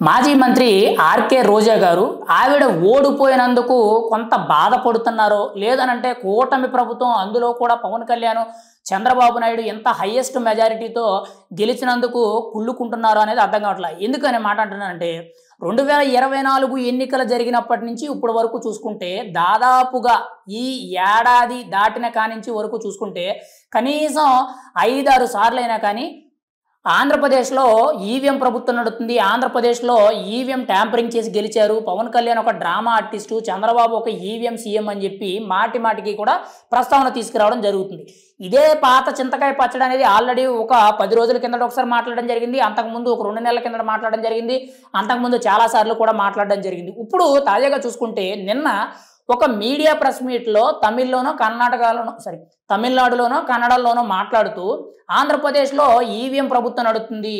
మాజీ మంత్రి ఆర్కే రోజా గారు ఆవిడ ఓడిపోయినందుకు కొంత బాధపడుతున్నారో లేదనంటే కూటమి ప్రభుత్వం అందులో కూడా పవన్ కళ్యాణ్ చంద్రబాబు నాయుడు ఎంత హైయెస్ట్ మెజారిటీతో గెలిచినందుకు కుళ్ళుకుంటున్నారో అనేది అర్థం కావట్లేదు. ఎందుకనే మాట అంటున్నానంటే 2024 ఎన్నికలు జరిగినప్పటి నుంచి ఇప్పటి వరకు చూసుకుంటే దాదాపుగా ఈ ఏడాది దాటిన కానించి వరకు చూసుకుంటే కనీసం 5-6 సార్లైనా కానీ ఆంధ్రప్రదేశ్లో ఈవీఎం ప్రభుత్వం నడుస్తుంది. ఆంధ్రప్రదేశ్లో ఈవీఎం ట్యాంపరింగ్ చేసి గెలిచారు. పవన్ కళ్యాణ్ ఒక డ్రామా ఆర్టిస్టు, చంద్రబాబు ఒక ఈవీఎం సీఎం అని చెప్పి మాటి మాటికి కూడా ప్రస్తావన తీసుకురావడం జరుగుతుంది. ఇదే పాత చింతకాయ పచ్చడి అనేది ఆల్రెడీ ఒక 10 రోజుల కిందట ఒకసారి మాట్లాడడం జరిగింది. అంతకుముందు ఒక 2 నెలల కిందట మాట్లాడడం జరిగింది. అంతకుముందు చాలాసార్లు కూడా మాట్లాడడం జరిగింది. ఇప్పుడు తాజాగా చూసుకుంటే నిన్న ఒక మీడియా ప్రెస్ మీట్లో తమిళనాడులోనో కన్నడలోనో మాట్లాడుతూ ఆంధ్రప్రదేశ్లో ఈవీఎం ప్రభుత్వం నడుస్తుంది,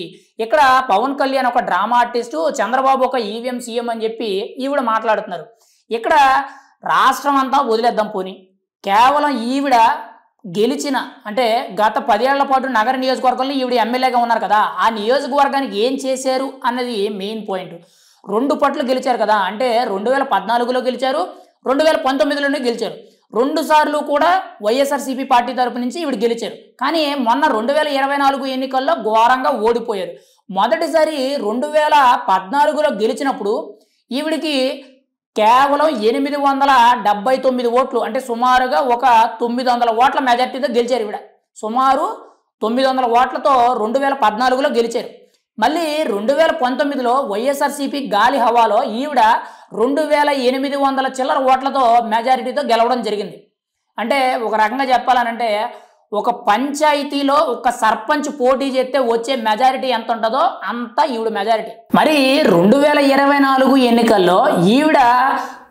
ఇక్కడ పవన్ కళ్యాణ్ ఒక డ్రామా ఆర్టిస్టు, చంద్రబాబు ఒక ఈవీఎం సీఎం అని చెప్పి ఈవిడ మాట్లాడుతున్నారు. ఇక్కడ రాష్ట్రం అంతా వదిలేద్దాం పోని, కేవలం ఈవిడ గెలిచిన అంటే గత 10 ఏళ్ల పాటు నగర నియోజకవర్గంలో ఈవిడ ఎమ్మెల్యేగా ఉన్నారు కదా, ఆ నియోజకవర్గానికి ఏం చేశారు అన్నది మెయిన్ పాయింట్. 2 పట్లు గెలిచారు కదా, అంటే 2014లో గెలిచారు, 2019లోనే గెలిచారు. 2 సార్లు కూడా వైఎస్ఆర్సీపీ పార్టీ తరపు నుంచి ఈవిడ గెలిచారు. కానీ మొన్న 2024 ఎన్నికల్లో ఘోరంగా ఓడిపోయారు. మొదటిసారి 2014లో గెలిచినప్పుడు ఈవిడికి కేవలం 879 ఓట్లు, అంటే సుమారుగా ఒక 900 ఓట్ల మెజార్టీతో గెలిచారు. ఈవిడ సుమారు 900 ఓట్లతో 2014లో గెలిచారు. మళ్ళీ 2019లో వైఎస్ఆర్సీపీ గాలి హవాలో ఈవిడ 2800 చిల్లర ఓట్లతో మెజారిటీతో గెలవడం జరిగింది. అంటే ఒక రకంగా చెప్పాలనంటే ఒక పంచాయతీలో ఒక సర్పంచ్ పోటీ చేస్తే వచ్చే మెజారిటీ ఎంత ఉంటుందో అంత ఈవిడ మెజారిటీ. మరి 2024 ఎన్నికల్లో ఈవిడ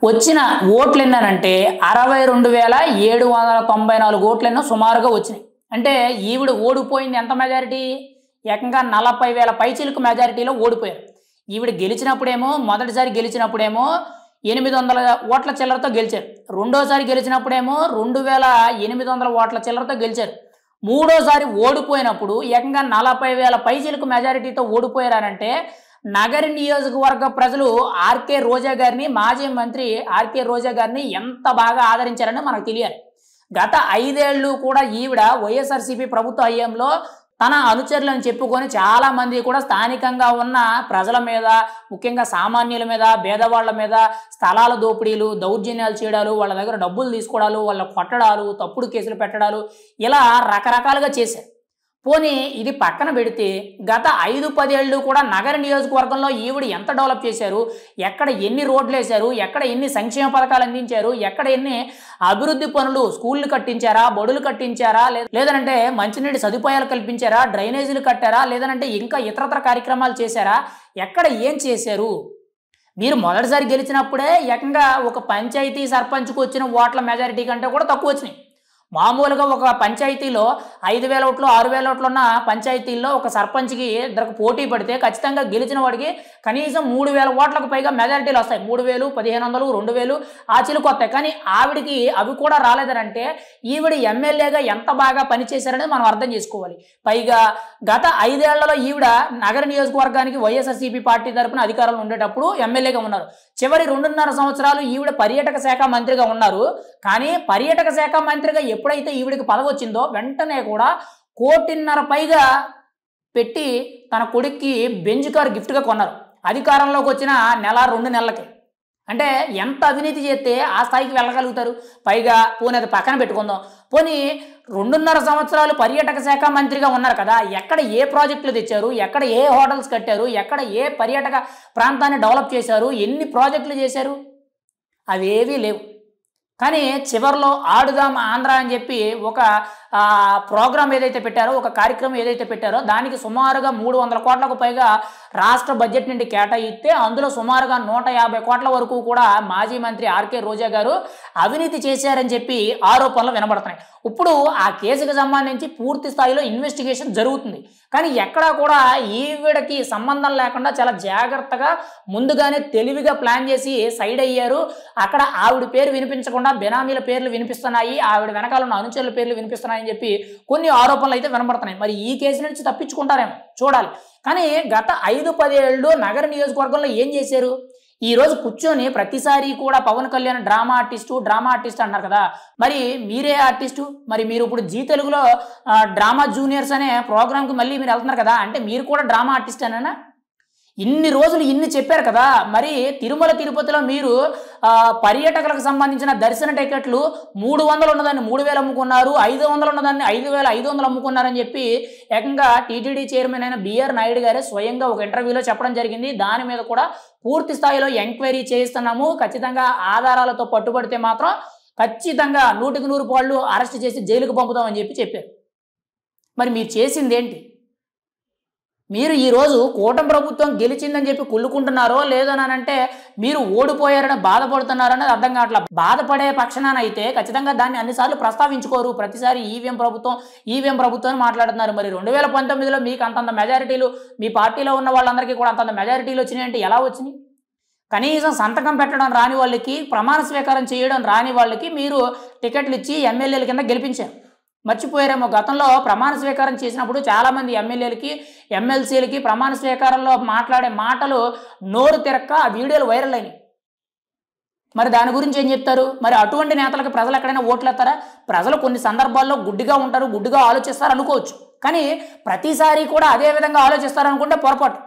వచ్చిన ఓట్లు ఎన్నానంటే 62,794 ఓట్లు ఎన్నో సుమారుగా వచ్చినాయి. అంటే ఈవిడ ఓడిపోయింది ఎంత మెజారిటీ? ఏకంగా 40,000 పైచిలకు మెజారిటీలో ఓడిపోయారు. ఈవిడ గెలిచినప్పుడేమో మొదటిసారి గెలిచినప్పుడేమో 800 ఓట్ల చిల్లరతో గెలిచారు. రెండోసారి గెలిచినప్పుడేమో 2,800 ఓట్ల చిల్లరతో గెలిచారు. మూడోసారి ఓడిపోయినప్పుడు ఏకంగా 40,000 పైచిలకు మెజారిటీతో ఓడిపోయారంటే నగరి నియోజకవర్గ ప్రజలు ఆర్కే రోజా గారిని, మాజీ మంత్రి ఆర్కే రోజా గారిని ఎంత బాగా ఆదరించారని మనకు తెలియాలి. గత 5 ఏళ్ళు కూడా ఈవిడ వైఎస్ఆర్సీపీ ప్రభుత్వ హయాంలో తన అనుచరులను చెప్పుకొని చాలా మంది కూడా స్థానికంగా ఉన్న ప్రజల మీద, ముఖ్యంగా సామాన్యుల మీద, పేదవాళ్ల మీద స్థలాల దోపిడీలు, దౌర్జన్యాలు చేయడాలు, వాళ్ళ దగ్గర డబ్బులు తీసుకోవడాలు, వాళ్ళ కొట్టడాలు, తప్పుడు కేసులు పెట్టడాలు, ఇలా రకరకాలుగా చేశారు. పోనీ ఇది పక్కన పెడితే గత 5-10 ఏళ్ళు కూడా నగర నియోజకవర్గంలో ఈవిడ ఎంత డెవలప్ చేశారు, ఎక్కడ ఎన్ని రోడ్లు వేశారు, ఎక్కడ ఎన్ని సంక్షేమ పథకాలు అందించారు, ఎక్కడ ఎన్ని అభివృద్ధి పనులు, స్కూళ్ళు కట్టించారా, బడులు కట్టించారా, లేదనంటే మంచినీటి సదుపాయాలు కల్పించారా, డ్రైనేజీలు కట్టారా, లేదనంటే ఇంకా ఇతరత్ర కార్యక్రమాలు చేశారా, ఎక్కడ ఏం చేశారు? మీరు మొదటిసారి గెలిచినప్పుడే ఏకంగా ఒక పంచాయతీ సర్పంచ్కు వచ్చిన ఓట్ల మెజారిటీ కంటే కూడా తక్కువ వచ్చినాయి. మామూలుగా ఒక పంచాయతీలో 5,000 ఓట్లు 6,000 ఓట్లు ఉన్న పంచాయతీల్లో ఒక సర్పంచ్కి ఇద్దరికి పోటీ పడితే ఖచ్చితంగా గెలిచిన వాడికి కనీసం 3,000 ఓట్లకు పైగా మెజారిటీలు వస్తాయి. 3,000, 1,500, 2,000 ఆ చిలుకు వస్తాయి. కానీ ఆవిడికి అవి కూడా రాలేదనంటే ఈవిడ ఎమ్మెల్యేగా ఎంత బాగా పనిచేశారనేది మనం అర్థం చేసుకోవాలి. పైగా గత 5 ఏళ్లలో ఈవిడ నగర నియోజకవర్గానికి వైఎస్ఆర్సీపీ పార్టీ తరపున అధికారంలో ఉండేటప్పుడు ఎమ్మెల్యేగా ఉన్నారు. చివరి 2.5 సంవత్సరాలు ఈవిడ పర్యాటక శాఖ మంత్రిగా ఉన్నారు. కానీ పర్యాటక శాఖ మంత్రిగా ఎప్పుడైతే ఈవిడికి పదవి వచ్చిందో వెంటనే కూడా 1,50,00,000 పైగా పెట్టి తన కొడుక్కి బెంజ్ కార్ గిఫ్ట్గా కొన్నారు. అధికారంలోకి వచ్చిన 1-2 నెలలకి. అంటే ఎంత అవినీతి చేస్తే ఆ స్థాయికి వెళ్ళగలుగుతారు? పైగా పోనీ అది పక్కన పెట్టుకుందాం, పోనీ 2.5 సంవత్సరాలు పర్యాటక శాఖ మంత్రిగా ఉన్నారు కదా, ఎక్కడ ఏ ప్రాజెక్టులు తెచ్చారు, ఎక్కడ ఏ హోటల్స్ కట్టారు, ఎక్కడ ఏ పర్యాటక ప్రాంతాన్ని డెవలప్ చేశారు, ఎన్ని ప్రాజెక్టులు చేశారు? అవేవీ లేవు. కానీ చివరిలో ఆడుదాం ఆంధ్ర అని చెప్పి ఒక ప్రోగ్రాం ఏదైతే పెట్టారో, ఒక కార్యక్రమం ఏదైతే పెట్టారో దానికి సుమారుగా 300 కోట్లకు పైగా రాష్ట్ర బడ్జెట్ నుండి కేటాయిస్తే అందులో సుమారుగా 150 కోట్ల వరకు కూడా మాజీ మంత్రి ఆర్కే రోజా గారు అవినీతి చేశారని చెప్పి ఆరోపణలు వినబడుతున్నాయి. ఇప్పుడు ఆ కేసుకు సంబంధించి పూర్తి స్థాయిలో ఇన్వెస్టిగేషన్ జరుగుతుంది. కానీ ఎక్కడా కూడా ఈవిడకి సంబంధం లేకుండా చాలా జాగ్రత్తగా ముందుగానే తెలివిగా ప్లాన్ చేసి సైడ్ అయ్యారు. అక్కడ ఆవిడ పేరు వినిపించకుండా బెనామీల పేర్లు వినిపిస్తున్నాయి, ఆవిడ వెనకాల ఉన్న అనుచరుల పేర్లు వినిపిస్తున్నాయి చేశారని చెప్పి కొన్ని ఆరోపణలు అయితే వినబడుతున్నాయి. మరి ఈ కేసు నుంచి తప్పించుకుంటారేమో చూడాలి. కానీ గత 5-10 ఏళ్ళు నగర నియోజకవర్గంలో ఏం చేశారు? ఈ రోజు కూర్చొని ప్రతిసారి కూడా పవన్ కళ్యాణ్ డ్రామా ఆర్టిస్ట్ అన్నారు కదా, మరి మీరే ఆర్టిస్టు, మరి మీరు ఇప్పుడు జీ తెలుగులో డ్రామా జూనియర్స్ అనే ప్రోగ్రామ్కి మళ్ళీ మీరు వెళ్తున్నారు కదా, అంటే మీరు కూడా డ్రామా ఆర్టిస్ట్ అనేనా? ఇన్ని రోజులు ఇన్ని చెప్పారు కదా, మరి తిరుమల తిరుపతిలో మీరు పర్యాటకులకు సంబంధించిన దర్శన టికెట్లు 300 ఉన్నదాన్ని 3000 అమ్ముకున్నారు, 500 ఉన్నదాన్ని 5500 అమ్ముకున్నారని చెప్పి ఏకంగా టీటీడీ చైర్మన్ అయిన బిఆర్ నాయుడు గారే స్వయంగా ఒక ఇంటర్వ్యూలో చెప్పడం జరిగింది. దాని మీద కూడా పూర్తి స్థాయిలో ఎంక్వైరీ చేయిస్తున్నాము, ఖచ్చితంగా ఆధారాలతో పట్టుబడితే మాత్రం ఖచ్చితంగా 100కి 100 పాళ్ళు అరెస్ట్ చేసి జైలుకు పంపుతామని చెప్పారు. మరి మీరు చేసింది ఏంటి? మీరు ఈరోజు కూటమి ప్రభుత్వం గెలిచిందని చెప్పి కుళ్ళుకుంటున్నారో లేదనంటే మీరు ఓడిపోయారని బాధపడుతున్నారనేది అర్థం కావట్లేదు. బాధపడే పక్షానైతే ఖచ్చితంగా దాన్ని అన్నిసార్లు ప్రస్తావించుకోరు. ప్రతిసారి ఈవీఎం ప్రభుత్వం అని మాట్లాడుతున్నారు. మరి 2019లో మీకు అంతంత మెజారిటీలు, మీ పార్టీలో ఉన్న వాళ్ళందరికీ కూడా అంతంత మెజారిటీలు వచ్చినాయంటే ఎలా వచ్చినాయి? కనీసం సంతకం పెట్టడం రాని వాళ్ళకి, ప్రమాణ స్వీకారం చేయడం రాని వాళ్ళకి మీరు టికెట్లు ఇచ్చి ఎమ్మెల్యేల కింద గెలిపించారు. మర్చిపోయారేమో, గతంలో ప్రమాణ స్వీకారం చేసినప్పుడు చాలామంది ఎమ్మెల్యేలకి, ఎమ్మెల్సీలకి ప్రమాణ స్వీకారంలో మాట్లాడే మాటలు నోరు తిరక్క ఆ వీడియోలు వైరల్ అయినాయి. మరి దాని గురించి ఏం చెప్తారు? మరి అటువంటి నేతలకు ప్రజలు ఎక్కడైనా ఓట్లు వేస్తారా? ప్రజలు కొన్ని సందర్భాల్లో గుడ్డిగా ఉంటారు, గుడ్డిగా ఆలోచిస్తారు అనుకోవచ్చు. కానీ ప్రతిసారి కూడా అదే విధంగా ఆలోచిస్తారనుకుంటే పొరపాటు.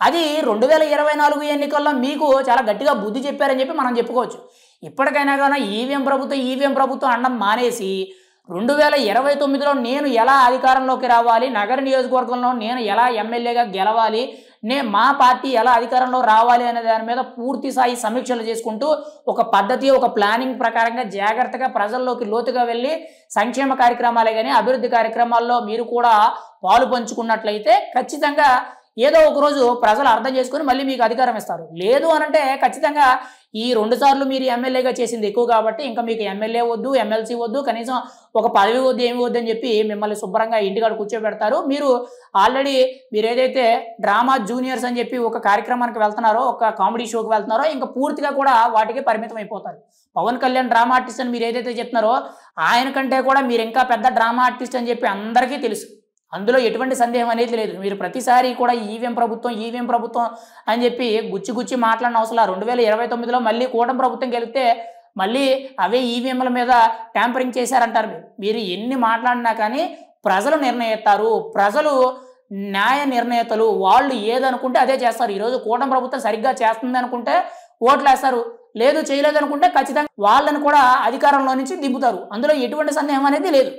అది 2024 ఎన్నికల్లో మీకు చాలా గట్టిగా బుద్ధి చెప్పారని చెప్పి మనం చెప్పుకోవచ్చు. ఇప్పటికైనా కానీ ఈవీఎం ప్రభుత్వం అనడం మానేసి 2029లో నేను ఎలా అధికారంలోకి రావాలి, నగర నియోజకవర్గంలో నేను ఎలా ఎమ్మెల్యేగా గెలవాలి, మా పార్టీ ఎలా అధికారంలో రావాలి అనే దాని మీద పూర్తి స్థాయి సమీక్షలు చేసుకుంటూ ఒక పద్ధతి, ఒక ప్లానింగ్ ప్రకారంగా జాగ్రత్తగా ప్రజల్లోకి లోతుగా వెళ్ళి సంక్షేమ కార్యక్రమాలే కానీ అభివృద్ధి కార్యక్రమాల్లో మీరు కూడా పాలు పంచుకున్నట్లయితే ఖచ్చితంగా ఏదో ఒక రోజు ప్రజలు అర్థం చేసుకుని మళ్ళీ మీకు అధికారం ఇస్తారు. లేదు అనంటే ఖచ్చితంగా ఈ 2 సార్లు మీరు ఎమ్మెల్యేగా చేసింది ఎక్కువ కాబట్టి ఇంకా మీకు ఎమ్మెల్యే వద్దు, ఎమ్మెల్సీ వద్దు, కనీసం ఒక పదవి వద్దు, ఏమి వద్దు అని చెప్పి మిమ్మల్ని శుభ్రంగా ఇంటికాడ కూర్చోబెడతారు. మీరు ఆల్రెడీ ఏదైతే డ్రామా జూనియర్స్ అని చెప్పి ఒక కార్యక్రమానికి వెళ్తున్నారో, ఒక కామెడీ షోకి వెళ్తున్నారో ఇంకా పూర్తిగా కూడా వాటికి పరిమితం అయిపోతారు. పవన్ కళ్యాణ్ డ్రామా ఆర్టిస్ట్ అని మీరు ఏదైతే చెప్తున్నారో ఆయన కంటే కూడా మీరు ఇంకా పెద్ద డ్రామా ఆర్టిస్ట్ అని చెప్పి అందరికీ తెలుసు. అందులో ఎటువంటి సందేహం అనేది లేదు. మీరు ప్రతిసారి కూడా ఈవీఎం ప్రభుత్వం అని చెప్పి గుచ్చి మాట్లాడిన అవసరం. 2029లో మళ్ళీ కూటమి ప్రభుత్వం గెలిస్తే మళ్ళీ అవే ఈవీఎంల మీద ట్యాంపరింగ్ చేశారంటారు. మీరు ఎన్ని మాట్లాడినా కానీ ప్రజలు నిర్ణయిస్తారు. ప్రజలు న్యాయ నిర్ణేతలు. వాళ్ళు ఏదనుకుంటే అదే చేస్తారు. ఈరోజు కూటమి ప్రభుత్వం సరిగ్గా చేస్తుంది అనుకుంటే ఓట్లు వేస్తారు, లేదు చేయలేదు అనుకుంటే ఖచ్చితంగా వాళ్ళని కూడా అధికారంలో నుంచి దింపుతారు. అందులో ఎటువంటి సందేహం అనేది లేదు.